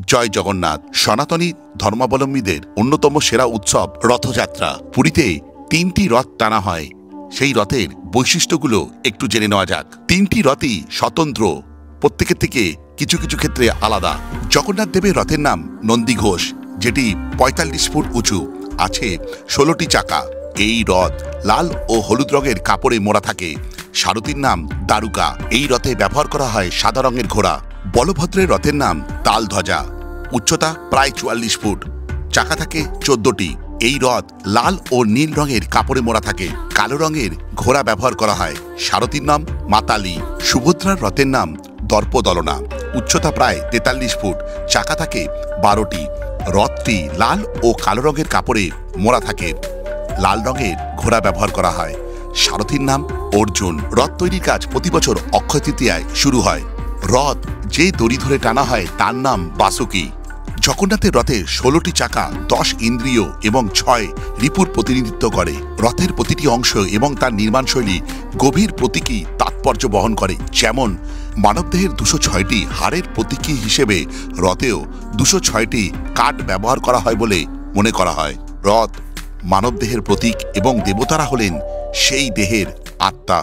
জয় জগন্নাথ। সনাতনী ধর্মাবলম্বীদের অন্যতম সেরা উৎসব রথযাত্রা। পুরীতে 3টি রথ টানা হয়। সেই রথের বৈশিষ্ট্যগুলো একটু জেনে নেওয়া যাক। 3টি রথই স্বতন্ত্র, প্রত্যেকের থেকে কিছু কিছু ক্ষেত্রে আলাদা। জগন্নাথ দেবের রথের নাম নন্দীঘোষ, যেটি 45 ফুট উঁচু, আছে 16টি চাকা। এই রথ লাল ও হলুদ রঙের কাপড়ে মোড়া থাকে। সারথীর নাম দারুকা। এই রথে ব্যবহার করা হয় সাদা রঙের ঘোড়া। বলভদ্রের রথের নাম তালধ্বজা, উচ্চতা প্রায় 44 ফুট, চাকা থাকে 14টি। এই রথ লাল ও নীল রঙের কাপড়ে মোড়া থাকে। কালো রঙের ঘোড়া ব্যবহার করা হয়। সারথীর নাম মাতালি। সুভদ্রার রথের নাম দর্পদলনা, উচ্চতা প্রায় 43 ফুট, চাকা থাকে 12টি। রথটি লাল ও কালো রঙের কাপড়ে মোড়া থাকে। লাল রঙের ঘোড়া ব্যবহার করা হয়। সারথীর নাম অর্জুন। রথ তৈরির কাজ প্রতি বছর অক্ষয় তৃতীয়ায় শুরু হয়। রথ যে দড়ি ধরে টানা হয় তার নাম বাসুকি। জগন্নাথের রথে 16টি চাকা, 10 ইন্দ্রিয় এবং 6 রিপুর প্রতিনিধিত্ব করে। রথের প্রতিটি অংশ এবং তার নির্মাণশৈলী গভীর প্রতীকী তাৎপর্য বহন করে। যেমন মানবদেহের 206টি হাড়ের প্রতীকী হিসেবে রথেও 206টি কাঠ ব্যবহার করা হয় বলে মনে করা হয়। রথ মানবদেহের প্রতীক এবং দেবতারা হলেন সেই দেহের আত্মা।